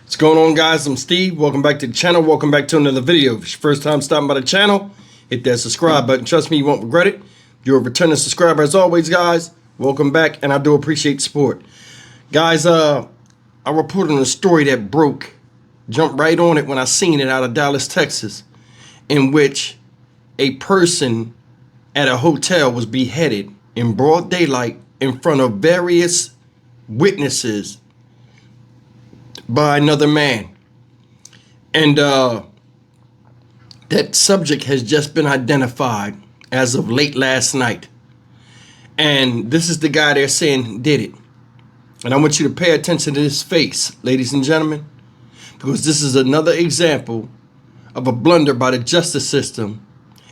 What's going on, guys? I'm Steve. Welcome back to the channel. Welcome back to another video. If it's your first time stopping by the channel, hit that subscribe button. Trust me, you won't regret it. If you're a returning subscriber, as always, guys, welcome back, and I do appreciate support. Guys, I reported on a story that broke. Jumped right on it when I seen it out of Dallas, Texas, in which a person at a hotel was beheaded in broad daylight in front of various witnesses by another man. And that subject has just been identified as of late last night. And this is the guy they're saying did it. And I want you to pay attention to his face, ladies and gentlemen, because this is another example of a blunder by the justice system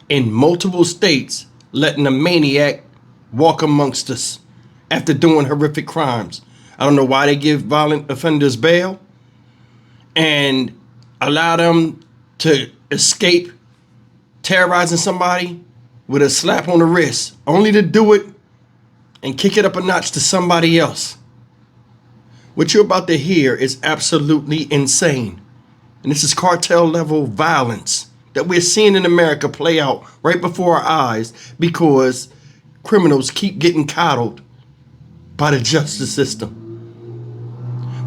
in multiple states, letting a maniac walk amongst us after doing horrific crimes. I don't know why they give violent offenders bail and allow them to escape terrorizing somebody with a slap on the wrist, only to do it and kick it up a notch to somebody else. What you're about to hear is absolutely insane. And this is cartel level violence that we're seeing in America play out right before our eyes because criminals keep getting coddled by the justice system.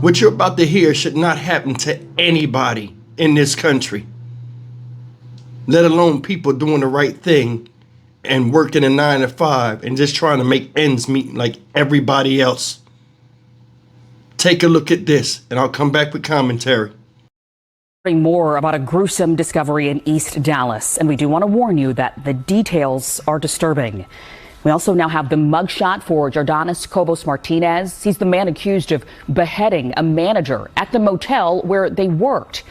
What you're about to hear should not happen to anybody in this country, let alone people doing the right thing and working a 9 to 5 and just trying to make ends meet like everybody else. Take a look at this and I'll come back with commentary. More about a gruesome discovery in East Dallas, and we do want to warn you that the details are disturbing. We also now have the mugshot for Jordanis Cobos Martinez. He's the man accused of beheading a manager at the motel where they worked.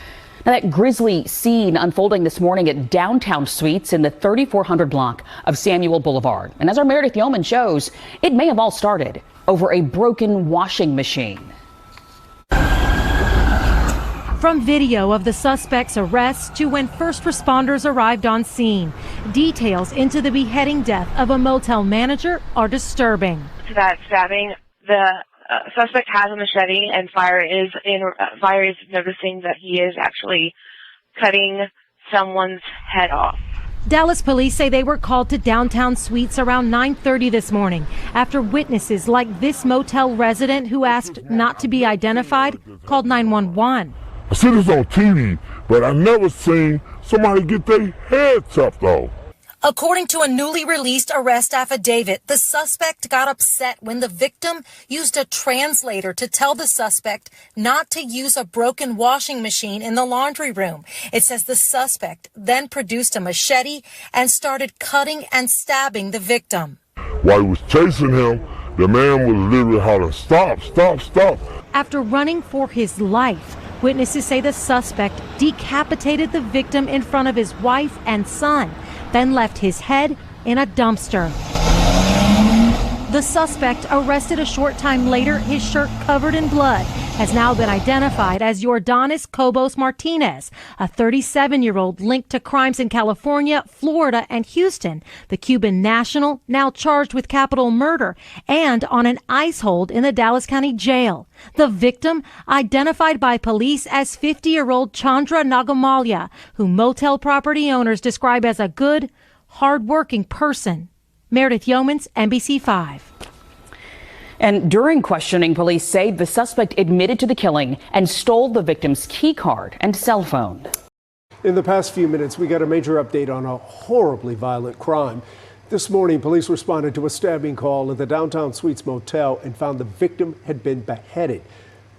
Now, that grisly scene unfolding this morning at Downtown Suites in the 3400 block of Samuel Boulevard. And as our Meredith Yeoman shows, it may have all started over a broken washing machine. From video of the suspect's arrest to when first responders arrived on scene, details into the beheading death of a motel manager are disturbing. To that stabbing, the suspect has a machete, and Fire is noticing that he is actually cutting someone's head off. Dallas police say they were called to Downtown Suites around 9:30 this morning after witnesses like this motel resident who asked not to be identified called 911. I see this on TV, but I never seen somebody get their head chopped off. According to a newly released arrest affidavit, the suspect got upset when the victim used a translator to tell the suspect not to use a broken washing machine in the laundry room. It says the suspect then produced a machete and started cutting and stabbing the victim. While he was chasing him, the man was literally hollering, "Stop, stop, stop." After running for his life, witnesses say the suspect decapitated the victim in front of his wife and son, then left his head in a dumpster. The suspect, arrested a short time later, his shirt covered in blood, has now been identified as Jordanis Cobos Martinez, a 37-year-old linked to crimes in California, Florida, and Houston. The Cuban national now charged with capital murder and on an ICE hold in the Dallas County Jail. The victim, identified by police as 50-year-old Chandra Nagamalya, who motel property owners describe as a good, hard-working person. Meredith Yeomans, NBC5. And during questioning, police say the suspect admitted to the killing and stole the victim's key card and cell phone. In the past few minutes, we got a major update on a horribly violent crime. This morning, police responded to a stabbing call at the Downtown Suites Motel and found the victim had been beheaded.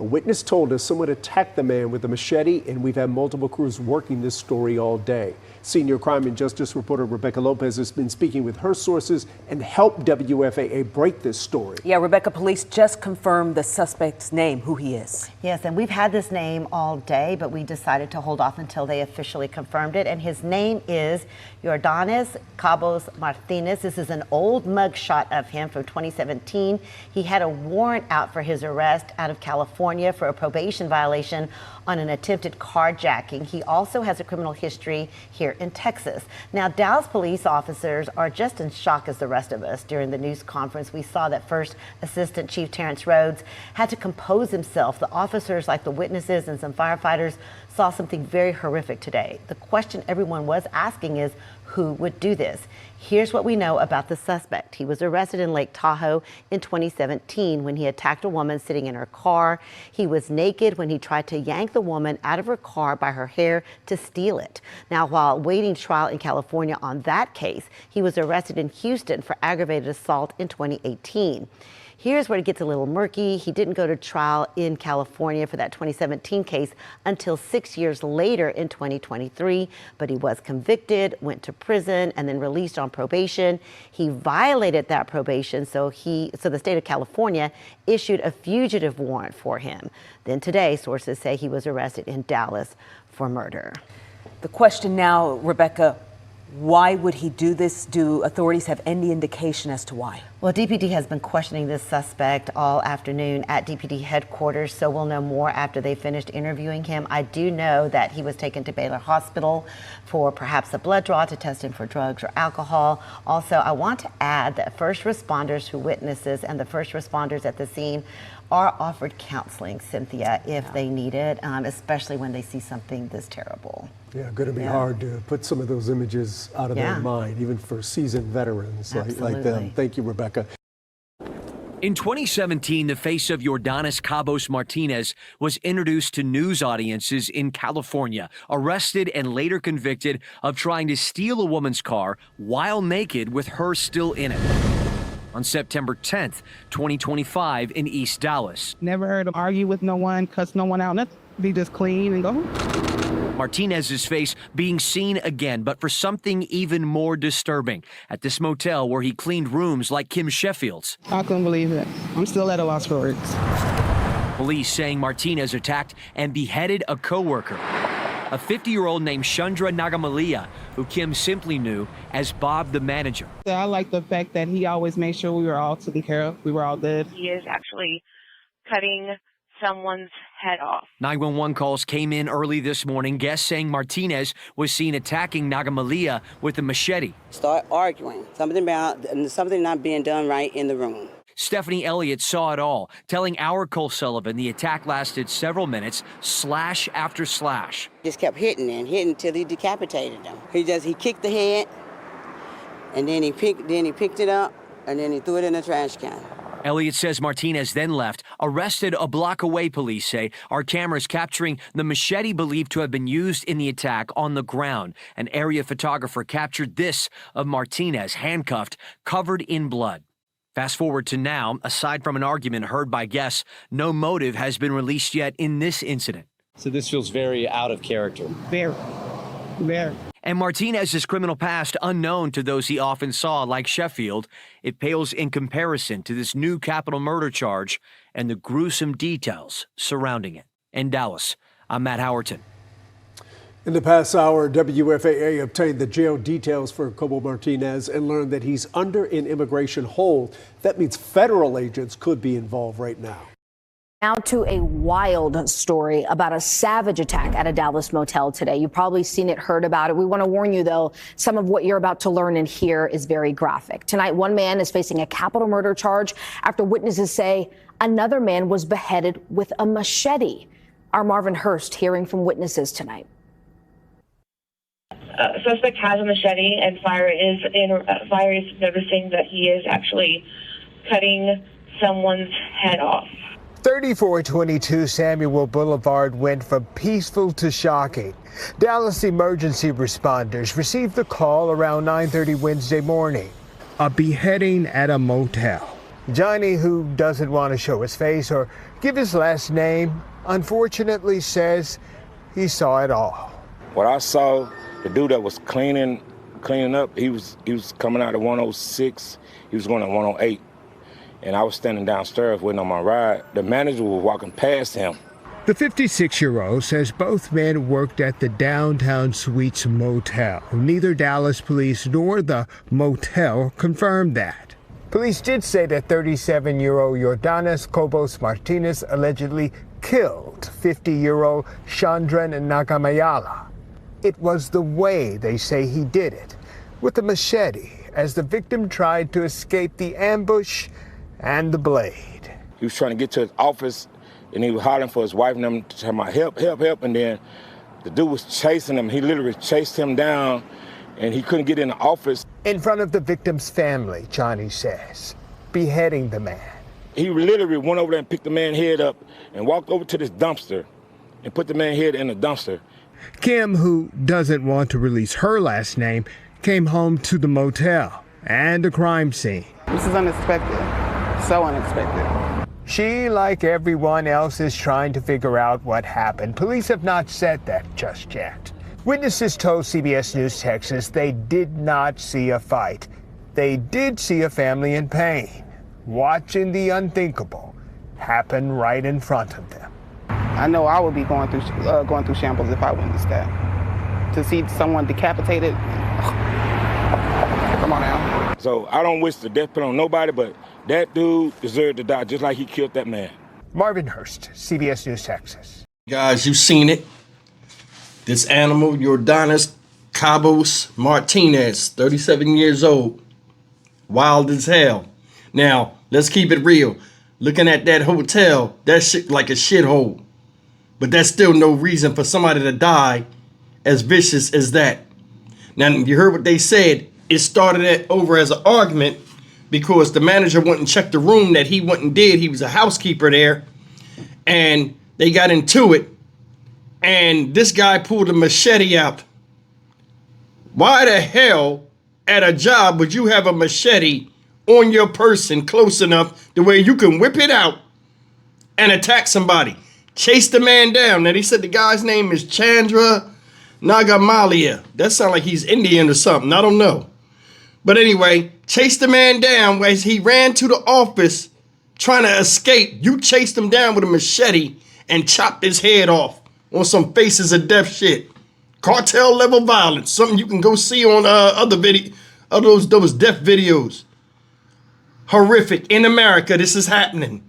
A witness told us someone attacked the man with a machete, and we've had multiple crews working this story all day. Senior crime and justice reporter Rebecca Lopez has been speaking with her sources and helped WFAA break this story. Yeah, Rebecca, police just confirmed the suspect's name, who he is. Yes, and we've had this name all day, but we decided to hold off until they officially confirmed it. And his name is Jordanis Cobos Martinez. This is an old mugshot of him from 2017. He had a warrant out for his arrest out of California. California for a probation violation on an attempted carjacking. He also has a criminal history here in Texas. Now, Dallas police officers are just in shock as the rest of us. During the news conference, we saw that First Assistant Chief Terrence Rhodes had to compose himself. The officers, like the witnesses and some firefighters, saw something very horrific today. The question everyone was asking is, who would do this? Here's what we know about the suspect. He was arrested in Lake Tahoe in 2017 when he attacked a woman sitting in her car. He was naked when he tried to yank the woman out of her car by her hair to steal it. Now, while waiting trial in California on that case, he was arrested in Houston for aggravated assault in 2018. Here's where it gets a little murky. He didn't go to trial in California for that 2017 case until 6 years later in 2023, but he was convicted, went to prison, and then released on probation. He violated that probation, so the state of California issued a fugitive warrant for him. Then today, sources say he was arrested in Dallas for murder. The question now, Rebecca, why would he do this? Do authorities have any indication as to why? Well, DPD has been questioning this suspect all afternoon at DPD headquarters, so we'll know more after they finished interviewing him. I do know that he was taken to Bellair Hospital for perhaps a blood draw to test him for drugs or alcohol. Also, I want to add that first responders who witnesses and the first responders at the scene are offered counseling, Cynthia, if they need it, especially when they see something this terrible. Yeah, going to be hard to put some of those images out of their mind, even for seasoned veterans like them. Thank you, Rebecca. In 2017, the face of Yordanis Cabos Martinez was introduced to news audiences in California, arrested and later convicted of trying to steal a woman's car while naked with her still in it. On September 10th, 2025 in East Dallas. Never heard him argue with no one, cuss no one out, nothing. Be just clean and go home. Martinez's face being seen again, but for something even more disturbing at this motel where he cleaned rooms like Kim Sheffield's. I couldn't believe it. I'm still at a loss for words. Police saying Martinez attacked and beheaded a coworker, a 50-year-old named Chandra Nagamalia, who Kim simply knew as Bob the manager. I like the fact that he always made sure we were all taken care of. We were all good. He is actually cutting someone's head off. 911 calls came in early this morning, guests saying Martinez was seen attacking Nagamalia with a machete. Start arguing, something not being done right in the room. Stephanie Elliott saw it all, telling our Cole Sullivan the attack lasted several minutes, slash after slash. Just kept hitting until he decapitated him. He kicked the head, and then he picked it up, and then he threw it in the trash can. Elliott says Martinez then left, arrested a block away, police say. Our cameras capturing the machete believed to have been used in the attack on the ground. An area photographer captured this of Martinez handcuffed, covered in blood. Fast forward to now, aside from an argument heard by guests, no motive has been released yet in this incident. So this feels very out of character. Very. And Martinez's criminal past, unknown to those he often saw, like Sheffield, it pales in comparison to this new capital murder charge and the gruesome details surrounding it. In Dallas, I'm Matt Howerton. In the past hour, WFAA obtained the jail details for Cobo Martinez and learned that he's under an immigration hold. That means federal agents could be involved right now. Now to a wild story about a savage attack at a Dallas motel today. You've probably seen it, heard about it. We want to warn you, though, some of what you're about to learn and hear is very graphic. Tonight, one man is facing a capital murder charge after witnesses say another man was beheaded with a machete. Our Marvin Hurst hearing from witnesses tonight. Suspect has a machete, and fire is noticing that he is actually cutting someone's head off. 3422 Samuel Boulevard went from peaceful to shocking. Dallas emergency responders received the call around 9:30 Wednesday morning. A beheading at a motel. Johnny, who doesn't want to show his face or give his last name, unfortunately says he saw it all. What I saw, the dude that was cleaning up, he was coming out of 106, he was going to 108. And I was standing downstairs waiting on my ride. The manager was walking past him. The 56-year-old says both men worked at the Downtown Suites Motel. Neither Dallas police nor the motel confirmed that. Police did say that 37-year-old Yordanis Cabos Martinez allegedly killed 50-year-old Chandran Nagamayala. It was the way they say he did it, with a machete, as the victim tried to escape the ambush and the blade. He was trying to get to his office, and he was hollering for his wife and them to tell him, help, help, help, and then the dude was chasing him. He literally chased him down, and he couldn't get in the office. In front of the victim's family, Johnny says, beheading the man. He literally went over there and picked the man's head up and walked over to this dumpster and put the man's head in the dumpster. Kim, who doesn't want to release her last name, came home to the motel and a crime scene. This is unexpected. So unexpected. She, like everyone else, is trying to figure out what happened. Police have not said that just yet. Witnesses told CBS News Texas they did not see a fight. They did see a family in pain, watching the unthinkable happen right in front of them. I know I would be going through shambles if I witnessed that. To see someone decapitated, come on now. So I don't wish the death penalty on nobody, but that dude deserved to die just like he killed that man. Marvin Hurst, CBS News Texas. Guys, you've seen it. This animal, Jordanis Cabos Martinez, 37 years old. Wild as hell. Now, let's keep it real. Looking at that hotel, that shit like a shithole. But that's still no reason for somebody to die as vicious as that. Now, you heard what they said. It started over as an argument because the manager went and checked the room that he went and did. He was a housekeeper there. And they got into it. And this guy pulled a machete out. Why the hell at a job would you have a machete on your person close enough the way you can whip it out and attack somebody? Chase the man down. Now, they said the guy's name is Chandra Nagamalia. That sounds like he's Indian or something. I don't know. But anyway, chase the man down as he ran to the office trying to escape. You chased him down with a machete and chopped his head off on some faces of death shit. Cartel level violence. Something you can go see on those death videos. Horrific. In America, this is happening.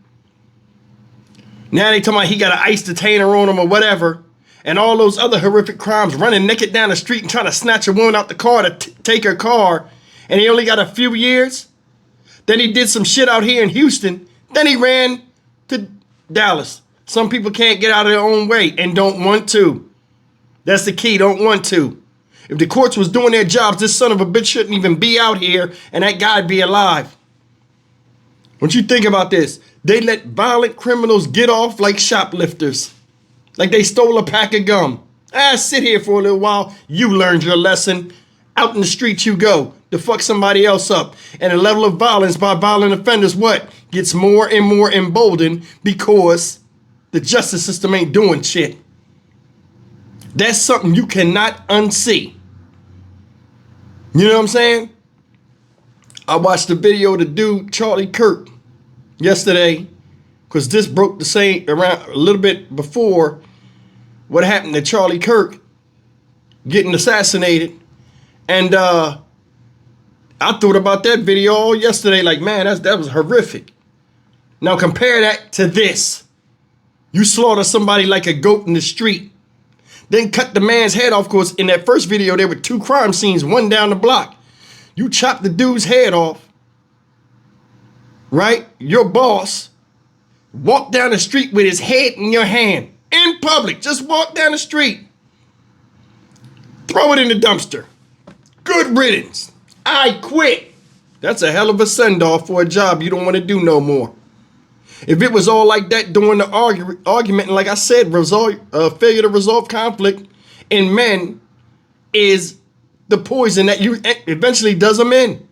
Now they talking about he got an ice detainer on him or whatever. And all those other horrific crimes, running naked down the street and trying to snatch a woman out the car to take her car. And he only got a few years. Then he did some shit out here in Houston. Then he ran to Dallas. Some people can't get out of their own way and don't want to. That's the key, don't want to. If the courts was doing their jobs, this son of a bitch shouldn't even be out here and that guy'd be alive. What you think about this? They let violent criminals get off like shoplifters. Like they stole a pack of gum. Sit here for a little while. You learned your lesson. Out in the street you go to fuck somebody else up. And the level of violence by violent offenders, what? Gets more and more emboldened because the justice system ain't doing shit. That's something you cannot unsee. You know what I'm saying? I watched the video of the dude, Charlie Kirk, yesterday, because this broke the same around a little bit before what happened to Charlie Kirk getting assassinated. And I thought about that video all yesterday, like, man, that was horrific. Now compare that to this. You slaughter somebody like a goat in the street, then cut the man's head off. Of course, in that first video, there were two crime scenes, one down the block. You chop the dude's head off, right? Your boss walked down the street with his head in your hand, in public. Just walk down the street. Throw it in the dumpster. Good riddance. I quit. That's a hell of a send-off for a job you don't want to do no more. If it was all like that during the argument, and like I said, failure to resolve conflict in men is the poison that you eventually does them in.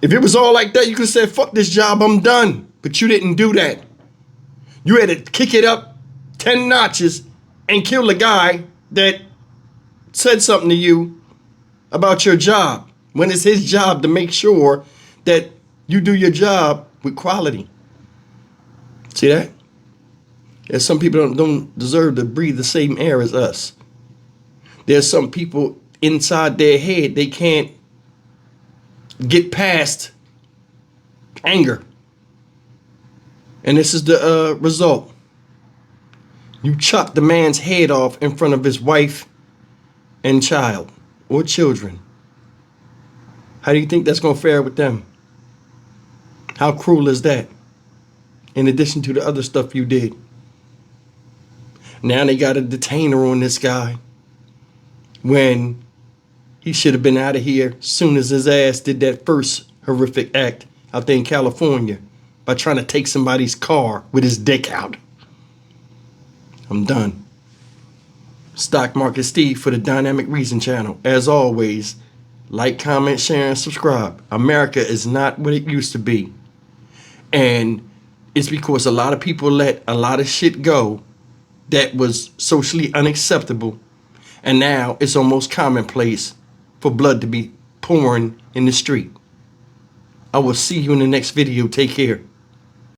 If it was all like that, you could have said, fuck this job, I'm done. But you didn't do that. You had to kick it up 10 notches and kill the guy that said something to you about your job, when it's his job to make sure that you do your job with quality. See that? There's some people don't deserve to breathe the same air as us. There's some people inside their head, they can't get past anger. And this is the result. You chopped the man's head off in front of his wife and child or children. How do you think that's going to fare with them? How cruel is that? In addition to the other stuff you did. Now they got a detainer on this guy when he should have been out of here as soon as his ass did that first horrific act out there in California by trying to take somebody's car with his dick out. I'm done. Stock Market Steve for the Dynamic Reason channel. As always, like, comment, share, and subscribe. America is not what it used to be. And it's because a lot of people let a lot of shit go that was socially unacceptable. And now it's almost commonplace for blood to be pouring in the street. I will see you in the next video. Take care.